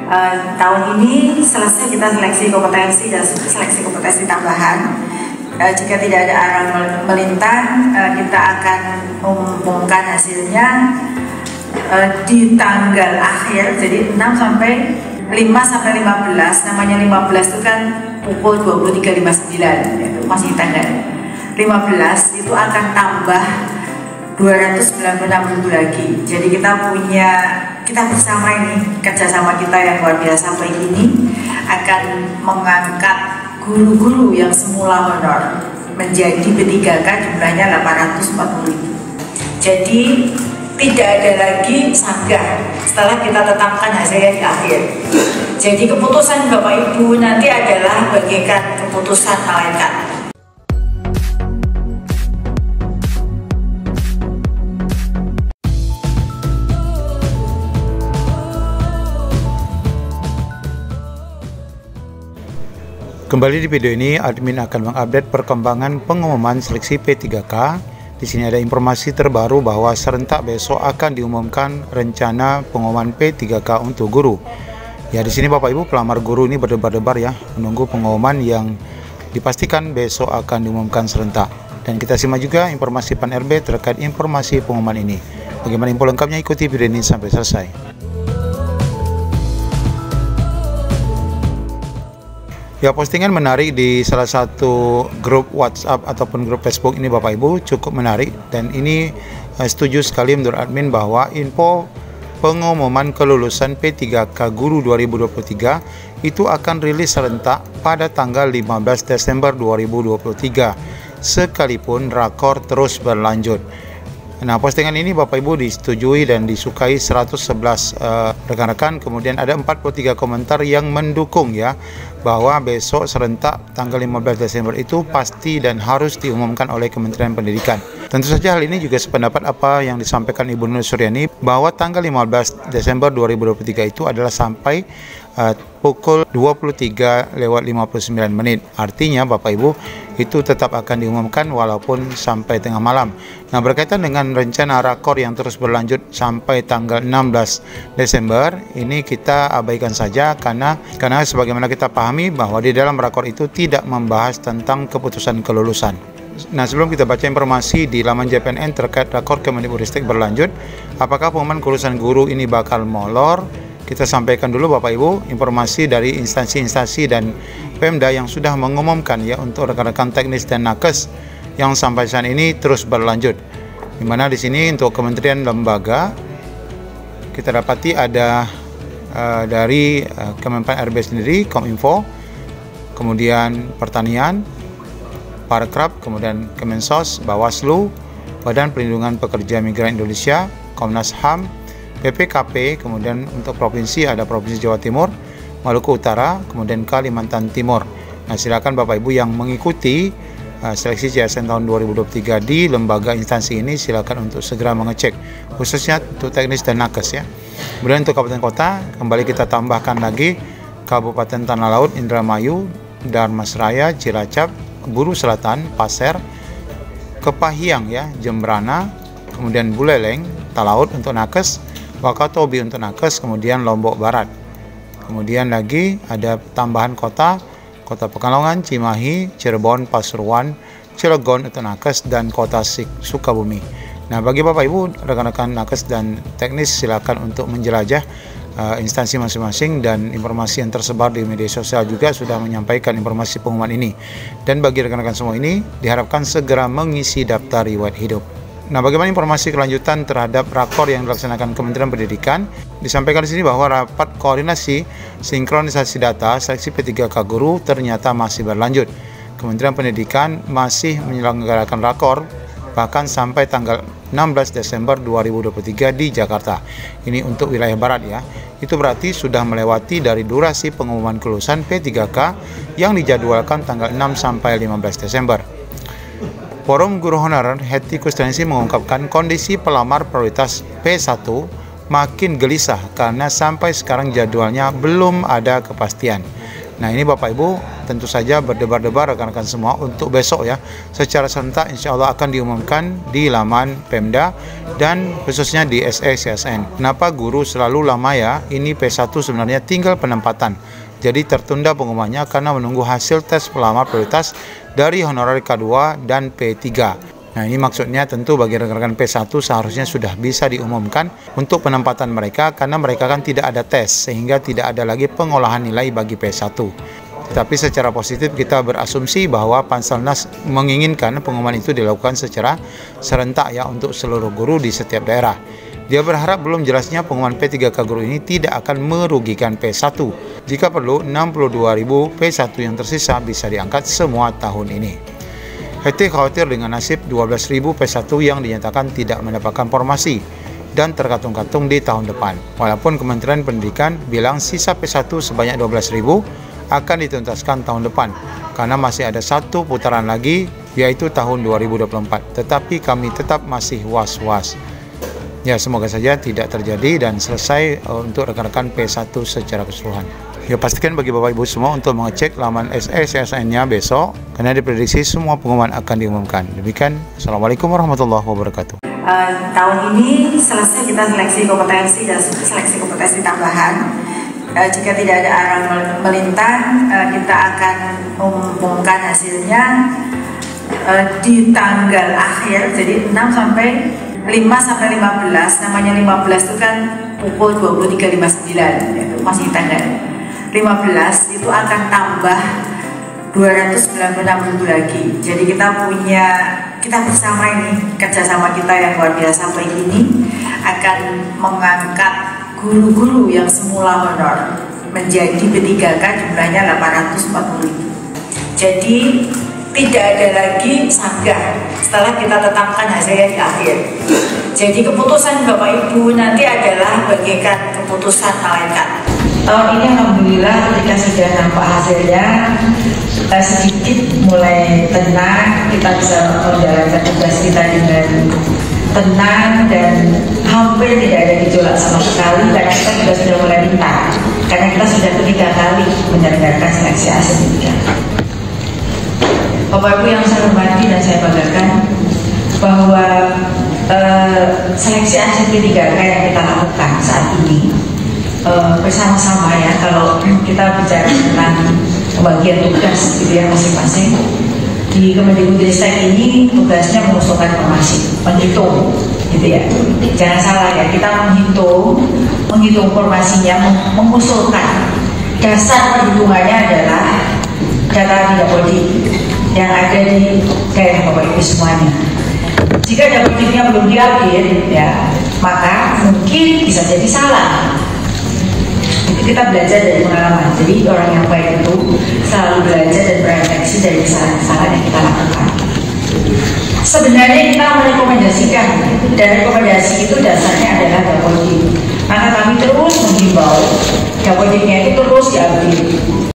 Tahun ini selesai kita seleksi kompetensi dan seleksi kompetensi tambahan. Jika tidak ada arah melintang, kita akan mengumumkan hasilnya di tanggal akhir, jadi 5 sampai 15. Namanya 15 itu kan pukul 23.59, itu masih tanggal 15 itu akan tambah 296.000 lagi. Jadi kita bersama ini, kerjasama kita yang luar biasa baik ini akan mengangkat guru-guru yang semula honor menjadi P3K jumlahnya 840.000. Jadi tidak ada lagi sanggah setelah kita tetapkan hasilnya di akhir. Jadi keputusan Bapak Ibu nanti adalah bagaikan keputusan malaikat. Kembali di video ini, admin akan mengupdate perkembangan pengumuman seleksi P3K. Di sini ada informasi terbaru bahwa serentak besok akan diumumkan rencana pengumuman P3K untuk guru. Ya, di sini Bapak Ibu pelamar guru ini berdebar-debar ya, menunggu pengumuman yang dipastikan besok akan diumumkan serentak. Dan kita simak juga informasi Pan RB terkait informasi pengumuman ini. Bagaimana info lengkapnya, ikuti video ini sampai selesai. Ya, postingan menarik di salah satu grup WhatsApp ataupun grup Facebook ini Bapak Ibu cukup menarik, dan ini setuju sekali menurut admin bahwa info pengumuman kelulusan P3K Guru 2023 itu akan rilis serentak pada tanggal 15 Desember 2023 sekalipun rakor terus berlanjut. Nah, postingan ini Bapak Ibu disetujui dan disukai 111 rekan-rekan, kemudian ada 43 komentar yang mendukung ya bahwa besok serentak tanggal 15 Desember itu pasti dan harus diumumkan oleh Kementerian Pendidikan. Tentu saja hal ini juga sependapat apa yang disampaikan Ibu Nur Suryani bahwa tanggal 15 Desember 2023 itu adalah sampai pukul 23:59. Artinya Bapak Ibu itu tetap akan diumumkan walaupun sampai tengah malam. Nah, berkaitan dengan rencana rakor yang terus berlanjut sampai tanggal 16 Desember ini kita abaikan saja karena sebagaimana kita pahami bahwa di dalam rakor itu tidak membahas tentang keputusan kelulusan. Nah, sebelum kita baca informasi di laman JPNN terkait rakor Kemendikbudristek berlanjut, apakah pengumuman kelulusan guru ini bakal molor? Kita sampaikan dulu Bapak Ibu informasi dari instansi-instansi dan Pemda yang sudah mengumumkan ya untuk rekan-rekan teknis dan nakes yang sampai saat ini terus berlanjut. Di mana di sini untuk kementerian lembaga kita dapati ada dari Kemenpan RB sendiri, Kominfo, kemudian Pertanian, Parekraf, kemudian Kemensos, Bawaslu, Badan Perlindungan Pekerja Migran Indonesia, Komnas HAM, PPKP, kemudian untuk provinsi ada Provinsi Jawa Timur, Maluku Utara, kemudian Kalimantan Timur. Nah, silakan Bapak Ibu yang mengikuti seleksi CSN tahun 2023 di lembaga instansi ini silakan untuk segera mengecek, khususnya untuk teknis dan nakes ya. Kemudian untuk kabupaten kota, kembali kita tambahkan lagi Kabupaten Tanah Laut, Indramayu, Dharmasraya, Cilacap, Buru Selatan, Pasir, Kepahiang ya, Jembrana, kemudian Buleleng, Talaut untuk nakes, Wakatobi untuk nakes, kemudian Lombok Barat. Kemudian lagi ada tambahan kota Pekalongan, Cimahi, Cirebon, Pasuruan, Cilegon untuk nakes, dan kota Sukabumi. Nah, bagi Bapak Ibu, rekan-rekan nakes dan teknis silakan untuk menjelajah instansi masing-masing, dan informasi yang tersebar di media sosial juga sudah menyampaikan informasi pengumuman ini. Dan bagi rekan-rekan semua ini diharapkan segera mengisi daftar riwayat hidup. Nah, bagaimana informasi kelanjutan terhadap rakor yang dilaksanakan Kementerian Pendidikan? Disampaikan di sini bahwa rapat koordinasi sinkronisasi data seleksi P3K Guru ternyata masih berlanjut. Kementerian Pendidikan masih menyelenggarakan rakor bahkan sampai tanggal 16 Desember 2023 di Jakarta. Ini untuk wilayah barat ya. Itu berarti sudah melewati dari durasi pengumuman kelulusan P3K yang dijadwalkan tanggal 6 sampai 15 Desember. Forum Guru Honorer Hetty Kusnandisi mengungkapkan kondisi pelamar prioritas P1 makin gelisah karena sampai sekarang jadwalnya belum ada kepastian. Nah, ini Bapak Ibu tentu saja berdebar-debar rekan-rekan semua untuk besok ya, secara serentak insya Allah akan diumumkan di laman Pemda dan khususnya di SE-CSN. Kenapa guru selalu lama ya? Ini P1 sebenarnya tinggal penempatan. Jadi tertunda pengumumannya karena menunggu hasil tes pelamar prioritas dari honorer K2 dan P3. Nah, ini maksudnya tentu bagi rekan-rekan P1 seharusnya sudah bisa diumumkan untuk penempatan mereka karena mereka kan tidak ada tes sehingga tidak ada lagi pengolahan nilai bagi P1. Tetapi secara positif kita berasumsi bahwa Panselnas menginginkan pengumuman itu dilakukan secara serentak ya untuk seluruh guru di setiap daerah. Dia berharap belum jelasnya pengumuman P3K guru ini tidak akan merugikan P1. Jika perlu 62.000 P1 yang tersisa bisa diangkat semua tahun ini. HT khawatir dengan nasib 12.000 P1 yang dinyatakan tidak mendapatkan formasi dan terkatung-katung di tahun depan. Walaupun Kementerian Pendidikan bilang sisa P1 sebanyak 12.000 akan dituntaskan tahun depan karena masih ada satu putaran lagi yaitu tahun 2024. Tetapi kami tetap masih was-was. Ya, semoga saja tidak terjadi dan selesai untuk rekan-rekan P1 secara keseluruhan. Ya, pastikan bagi Bapak Ibu semua untuk mengecek laman SE-CSN-nya besok karena diprediksi semua pengumuman akan diumumkan. Demikian, Assalamualaikum warahmatullahi wabarakatuh. Tahun ini selesai kita seleksi kompetensi dan seleksi kompetensi tambahan. Jika tidak ada arah melintang, kita akan mengumumkan hasilnya di tanggal akhir, jadi 6 sampai 5 sampai 15. Namanya 15 itu kan pukul 23.59, itu masih tanggal 15 itu akan tambah 296.000 lagi. Jadi kita bersama ini, kerjasama kita yang luar biasa baik ini akan mengangkat guru-guru yang semula honor menjadi P3K jumlahnya 840.000. Jadi tidak ada lagi sanggah setelah kita tetapkan hasilnya di akhir. Jadi keputusan Bapak Ibu nanti adalah bagaikan keputusan malaikat. Tahun ini alhamdulillah ketika sudah nampak hasilnya sedikit mulai tenang, kita bisa menjalankan tugas kita dengan tenang dan hampir tidak ada gejolak sama sekali karena kita juga sudah mulai bintang, karena kita sudah ketiga kali menyelenggarakan seleksi ASN 3. Bapak Ibu yang saya hormati dan saya banggakan bahwa seleksi ASN 3 yang kita lakukan saat ini bersama-sama ya, kalau kita bicara tentang pembagian tugas gitu ya masing-masing di Kemendikbudristek ini tugasnya mengusulkan informasi, menghitung gitu ya, jangan salah ya, kita menghitung informasinya, mengusulkan. Dasar perhitungannya adalah data Dapodik yang ada di daerah Bapak Ibu semuanya. Jika Dapodiknya belum diupdate ya, maka mungkin bisa jadi salah. Kita belajar dari pengalaman. Jadi orang yang baik itu selalu belajar dan berefleksi dari kesalahan-kesalahan yang kita lakukan. Sebenarnya kita merekomendasikan, dan rekomendasi itu dasarnya adalah Dapodik. Maka kami terus menghimbau Dapodiknya itu terus diupdate.